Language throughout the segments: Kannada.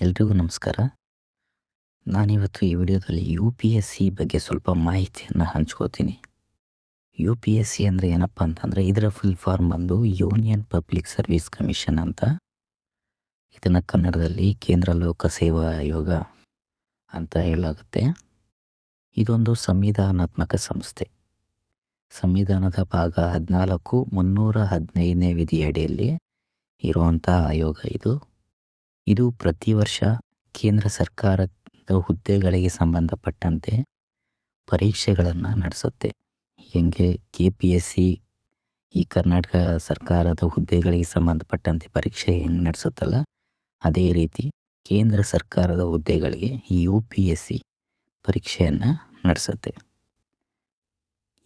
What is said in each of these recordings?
ಎಲ್ರಿಗೂ ನಮಸ್ಕಾರ. ನಾನಿವತ್ತು ಈ ವಿಡಿಯೋದಲ್ಲಿ UPSC ಬಗ್ಗೆ ಸ್ವಲ್ಪ ಮಾಹಿತಿಯನ್ನು ಹಂಚ್ಕೋತೀನಿ. UPSC ಅಂದರೆ ಏನಪ್ಪ ಅಂತಂದರೆ ಇದರ ಫುಲ್ ಫಾರ್ಮ್ ಬಂದು ಯೂನಿಯನ್ ಪಬ್ಲಿಕ್ ಸರ್ವಿಸ್ ಕಮಿಷನ್ ಅಂತ. ಇದನ್ನು ಕನ್ನಡದಲ್ಲಿ ಕೇಂದ್ರ ಲೋಕ ಸೇವಾ ಆಯೋಗ ಅಂತ ಹೇಳಲಾಗುತ್ತೆ. ಇದೊಂದು ಸಂವಿಧಾನಾತ್ಮಕ ಸಂಸ್ಥೆ. ಸಂವಿಧಾನದ ಭಾಗ 14 315ನೇ ವಿಧಿಯಡಿಯಲ್ಲಿ ಇರುವಂಥ ಆಯೋಗ ಇದು. ಇದು ಪ್ರತಿ ವರ್ಷ ಕೇಂದ್ರ ಸರ್ಕಾರದ ಹುದ್ದೆಗಳಿಗೆ ಸಂಬಂಧಪಟ್ಟಂತೆ ಪರೀಕ್ಷೆಗಳನ್ನು ನಡೆಸುತ್ತೆ. ಹೆಂಗೆ KPSC ಈ ಕರ್ನಾಟಕ ಸರ್ಕಾರದ ಹುದ್ದೆಗಳಿಗೆ ಸಂಬಂಧಪಟ್ಟಂತೆ ಪರೀಕ್ಷೆ ಹೆಂಗೆ ನಡೆಸುತ್ತಲ್ಲ, ಅದೇ ರೀತಿ ಕೇಂದ್ರ ಸರ್ಕಾರದ ಹುದ್ದೆಗಳಿಗೆ ಈ UPSC ಪರೀಕ್ಷೆಯನ್ನು ನಡೆಸುತ್ತೆ.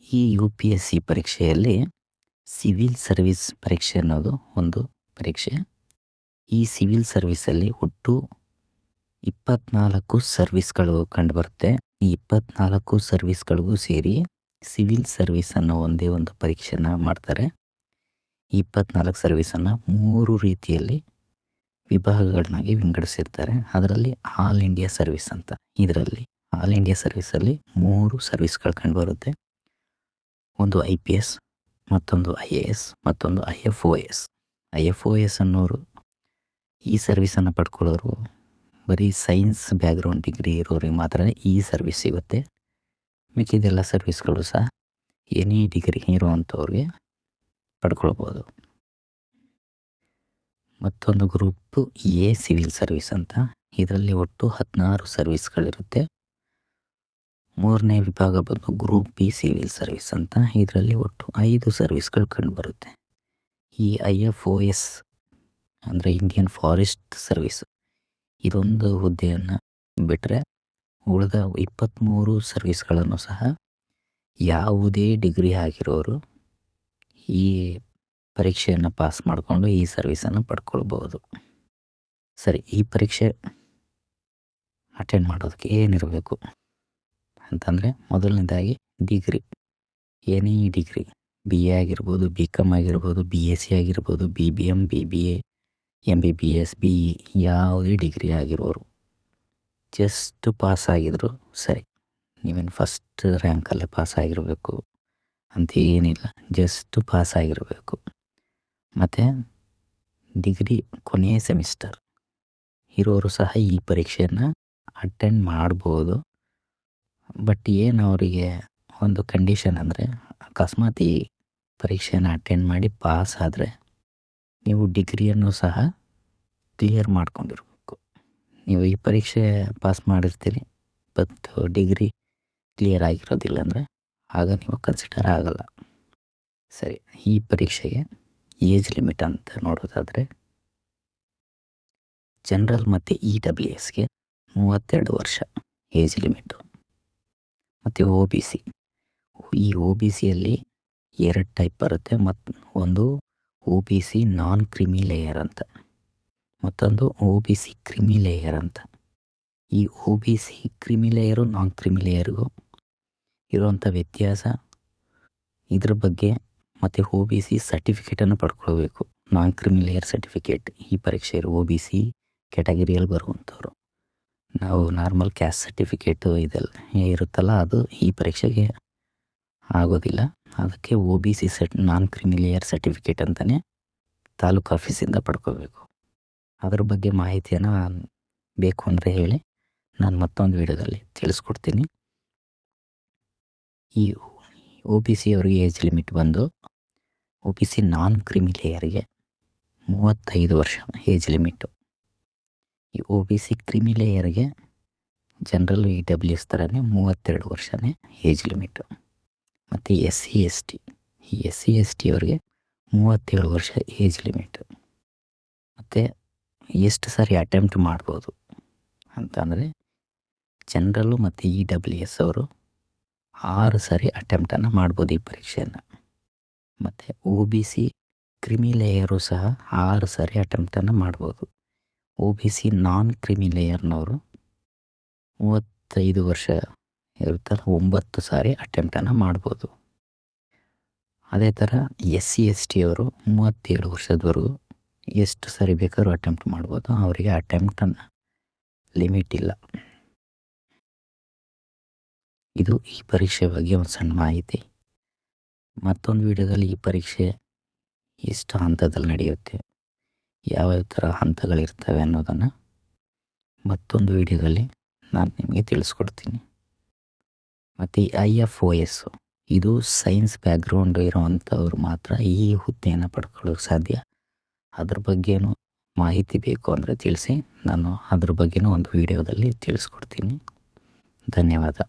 ಈ UPSC ಪರೀಕ್ಷೆಯಲ್ಲಿ ಸಿವಿಲ್ ಸರ್ವಿಸ್ ಪರೀಕ್ಷೆ ಅನ್ನೋದು ಒಂದು ಪರೀಕ್ಷೆ. ಈ ಸಿವಿಲ್ ಸರ್ವಿಸಲ್ಲಿ ಒಟ್ಟು 24 ಸರ್ವಿಸ್ಗಳು ಕಂಡುಬರುತ್ತೆ. ಈ 24 ಸರ್ವಿಸ್ಗಳಿಗೂ ಸೇರಿ ಸಿವಿಲ್ ಸರ್ವಿಸ್ ಅನ್ನೋ ಒಂದೇ ಒಂದು ಪರೀಕ್ಷೆನ ಮಾಡ್ತಾರೆ. ಈ 24 ಸರ್ವಿಸನ್ನು 3 ರೀತಿಯಲ್ಲಿ ವಿಭಾಗಗಳನ್ನಾಗಿ ವಿಂಗಡಿಸಿರ್ತಾರೆ. ಅದರಲ್ಲಿ ಆಲ್ ಇಂಡಿಯಾ ಸರ್ವಿಸ್ ಅಂತ. ಇದರಲ್ಲಿ ಆಲ್ ಇಂಡಿಯಾ ಸರ್ವಿಸಲ್ಲಿ 3 ಸರ್ವಿಸ್ಗಳು ಕಂಡುಬರುತ್ತೆ. ಒಂದು IPS, ಮತ್ತೊಂದು IAS, ಮತ್ತೊಂದು IFOS. IFOS ಅನ್ನೋರು ಈ ಸರ್ವಿಸನ್ನು ಪಡ್ಕೊಳ್ಳೋರು ಬರೀ ಸೈನ್ಸ್ ಬ್ಯಾಕ್ಗ್ರೌಂಡ್ ಡಿಗ್ರಿ ಇರೋರಿಗೆ ಮಾತ್ರ ಈ ಸರ್ವಿಸ್ ಸಿಗುತ್ತೆ. ಮಿಕ್ಕಿದೆಲ್ಲ ಸರ್ವಿಸ್ಗಳು ಸಹ ಎನಿ ಡಿಗ್ರಿ ಇರೋವಂಥವ್ರಿಗೆ ಪಡ್ಕೊಳ್ಬೋದು. ಮತ್ತೊಂದು ಗ್ರೂಪು A ಸಿವಿಲ್ ಸರ್ವಿಸ್ ಅಂತ. ಇದರಲ್ಲಿ ಒಟ್ಟು 16 ಸರ್ವಿಸ್ಗಳಿರುತ್ತೆ. ಮೂರನೇ ವಿಭಾಗ ಬಂದು ಗ್ರೂಪ್ B ಸಿವಿಲ್ ಸರ್ವಿಸ್ ಅಂತ. ಇದರಲ್ಲಿ ಒಟ್ಟು 5 ಸರ್ವಿಸ್ಗಳು ಕಂಡುಬರುತ್ತೆ. ಈ IFOS ಅಂದರೆ ಇಂಡಿಯನ್ ಫಾರೆಸ್ಟ್ ಸರ್ವಿಸ್, ಇದೊಂದು ಹುದ್ದೆಯನ್ನು ಬಿಟ್ಟರೆ ಉಳಿದ 23 ಸರ್ವಿಸ್ಗಳನ್ನು ಸಹ ಯಾವುದೇ ಡಿಗ್ರಿ ಆಗಿರೋರು ಈ ಪರೀಕ್ಷೆಯನ್ನು ಪಾಸ್ ಮಾಡಿಕೊಂಡು ಈ ಸರ್ವಿಸನ್ನು ಪಡ್ಕೊಳ್ಬೋದು. ಸರಿ, ಈ ಪರೀಕ್ಷೆ ಅಟೆಂಡ್ ಮಾಡೋದಕ್ಕೆ ಏನಿರಬೇಕು ಅಂತಂದರೆ, ಮೊದಲನೇದಾಗಿ ಡಿಗ್ರಿ, ಎನಿ ಡಿಗ್ರಿ, BA ಆಗಿರ್ಬೋದು, BCom ಆಗಿರ್ಬೋದು, BSc ಆಗಿರ್ಬೋದು, BBM, BBA, MBBS, BE, ಯಾವುದೇ ಡಿಗ್ರಿ ಆಗಿರೋರು ಜಸ್ಟ್ ಪಾಸ್ ಆಗಿದ್ರು ಸರಿ. ನೀವೇನು ಫಸ್ಟ್ ರ್ಯಾಂಕಲ್ಲೇ ಪಾಸ್ ಆಗಿರಬೇಕು ಅಂತ ಏನಿಲ್ಲ, ಜಸ್ಟ್ ಪಾಸ್ ಆಗಿರಬೇಕು. ಮತ್ತು ಡಿಗ್ರಿ ಕೊನೆಯ ಸೆಮಿಸ್ಟರ್ ಇರೋರು ಸಹ ಈ ಪರೀಕ್ಷೆಯನ್ನು ಅಟೆಂಡ್ ಮಾಡ್ಬೋದು. ಬಟ್ ಏನು ಅವರಿಗೆ ಒಂದು ಕಂಡೀಷನ್ ಅಂದರೆ, ಅಕಸ್ಮಾತ್ ಈ ಪರೀಕ್ಷೆಯನ್ನು ಅಟೆಂಡ್ ಮಾಡಿ ಪಾಸ್ ಆದರೆ ನೀವು ಡಿಗ್ರಿಯನ್ನು ಸಹ ಕ್ಲಿಯರ್ ಮಾಡ್ಕೊಂಡಿರ್ಬೇಕು. ನೀವು ಈ ಪರೀಕ್ಷೆ ಪಾಸ್ ಮಾಡಿರ್ತೀರಿ ಬಟ್ ಡಿಗ್ರಿ ಕ್ಲಿಯರ್ ಆಗಿರೋದಿಲ್ಲ ಅಂದರೆ ಆಗ ನೀವು ಕನ್ಸಿಡರ್ ಆಗಲ್ಲ. ಸರಿ, ಈ ಪರೀಕ್ಷೆಗೆ ಏಜ್ ಲಿಮಿಟ್ ಅಂತ ನೋಡೋದಾದರೆ ಜನರಲ್ ಮತ್ತು EWSಗೆ 32 ವರ್ಷ ಏಜ್ ಲಿಮಿಟು. ಮತ್ತು OBC, ಈ OBCಯಲ್ಲಿ 2 ಟೈಪ್ ಬರುತ್ತೆ. ಒಂದು OBC ನಾನ್ ಕ್ರಿಮಿ ಲೇಯರ್ ಅಂತ, ಮತ್ತೊಂದು OBC ಕ್ರಿಮಿ ಲೇಯರ್ ಅಂತ. ಈ OBC ಕ್ರಿಮಿ ಲೇಯರು ನಾನ್ ಕ್ರಿಮಿ ಲೇಯರ್ಗೂ ಇರುವಂಥ ವ್ಯತ್ಯಾಸ, ಇದ್ರ ಬಗ್ಗೆ ಮತ್ತು OBC ಸರ್ಟಿಫಿಕೇಟನ್ನು ಪಡ್ಕೊಳ್ಬೇಕು. ನಾನ್ ಕ್ರಿಮಿ ಲೇಯರ್ ಸರ್ಟಿಫಿಕೇಟ್ ಈ ಪರೀಕ್ಷೆ OBC ಕ್ಯಾಟಗರಿಯಲ್ಲಿ ಬರುವಂಥವ್ರು. ನಾವು ನಾರ್ಮಲ್ ಕ್ಯಾಸ್ಟ್ ಸರ್ಟಿಫಿಕೇಟು ಇದೆಲ್ಲ ಇರುತ್ತಲ್ಲ, ಅದು ಈ ಪರೀಕ್ಷೆಗೆ ಆಗೋದಿಲ್ಲ. ಅದಕ್ಕೆ OBC ನಾನ್ ಕ್ರಿಮಿ ಲೇಯರ್ ಸರ್ಟಿಫಿಕೇಟ್ ಅಂತಲೇ ತಾಲೂಕು ಆಫೀಸಿಂದ ಪಡ್ಕೋಬೇಕು. ಅದ್ರ ಬಗ್ಗೆ ಮಾಹಿತಿಯನ್ನು ಬೇಕು ಅಂದರೆ ಹೇಳಿ, ನಾನು ಮತ್ತೊಂದು ವಿಡಿಯೋದಲ್ಲಿ ತಿಳಿಸ್ಕೊಡ್ತೀನಿ. ಈ OBC ಅವರಿಗೆ ಏಜ್ ಲಿಮಿಟ್ ಬಂದು OBC ನಾನ್ ಕ್ರಿಮಿ ಲೇಯರ್ಗೆ 35 ವರ್ಷ ಏಜ್ ಲಿಮಿಟು. ಈ OBC ಕ್ರಿಮಿ ಲೇಯರ್ಗೆ ಜನರಲ್ EWS ಥರನೇ 32 ವರ್ಷನೇ ಏಜ್ ಲಿಮಿಟು. ಮತ್ತು SC ST, ಈ SC ST ಅವರಿಗೆ 37 ವರ್ಷ ಏಜ್ ಲಿಮಿಟು. ಮತ್ತು ಎಷ್ಟು ಸಾರಿ ಅಟೆಂಪ್ಟ್ ಮಾಡ್ಬೋದು ಅಂತಂದರೆ, ಜನರಲ್ಲು ಮತ್ತು EWS ಅವರು 6 ಸಾರಿ ಅಟೆಂಪ್ಟನ್ನು ಮಾಡ್ಬೋದು ಈ ಪರೀಕ್ಷೆಯನ್ನು. ಮತ್ತು OBC ಕ್ರಿಮಿ ಲೇಯರು ಸಹ 6 ಸಾರಿ ಅಟೆಂಪ್ಟನ್ನು ಮಾಡ್ಬೋದು. OBC ನಾನ್ ಕ್ರಿಮಿ ಲೇಯರ್ನವರು 35 ವರ್ಷ ಇರುತ್ತಲ್ಲ, 9 ಸಾರಿ ಅಟೆಂಪ್ಟನ್ನು ಮಾಡ್ಬೋದು. ಅದೇ ಥರ SC ST ಅವರು 37 ವರ್ಷದವರೆಗೂ ಎಷ್ಟು ಸಾರಿ ಬೇಕಾದ್ರೂ ಅಟೆಂಪ್ಟ್ ಮಾಡ್ಬೋದು. ಅವರಿಗೆ ಅಟೆಂಪ್ಟನ್ನು ಲಿಮಿಟ್ ಇಲ್ಲ. ಇದು ಈ ಪರೀಕ್ಷೆ ಬಗ್ಗೆ ಒಂದು ಸಣ್ಣ ಮಾಹಿತಿ. ಮತ್ತೊಂದು ವಿಡಿಯೋದಲ್ಲಿ ಈ ಪರೀಕ್ಷೆ ಎಷ್ಟು ಹಂತದಲ್ಲಿ ನಡೆಯುತ್ತೆ, ಯಾವ್ಯಾವ ಥರ ಹಂತಗಳಿರ್ತವೆ ಅನ್ನೋದನ್ನು ಮತ್ತೊಂದು ವಿಡಿಯೋದಲ್ಲಿ ನಾನು ನಿಮಗೆ ತಿಳಿಸ್ಕೊಡ್ತೀನಿ. ಮತ್ತು ಈ IFOS ಇದು ಸೈನ್ಸ್ ಬ್ಯಾಕ್ಗ್ರೌಂಡ್ ಇರೋವಂಥವ್ರು ಮಾತ್ರ ಈ ಹುದ್ದೆಯನ್ನು ಪಡ್ಕೊಳ್ಳೋಕೆ ಸಾಧ್ಯ. ಅದ್ರ ಬಗ್ಗೆನೂ ಮಾಹಿತಿ ಬೇಕು ಅಂದರೆ ತಿಳಿಸಿ, ನಾನು ಅದ್ರ ಬಗ್ಗೆನೂ ಒಂದು ವಿಡಿಯೋದಲ್ಲಿ ತಿಳಿಸ್ಕೊಡ್ತೀನಿ. ಧನ್ಯವಾದ.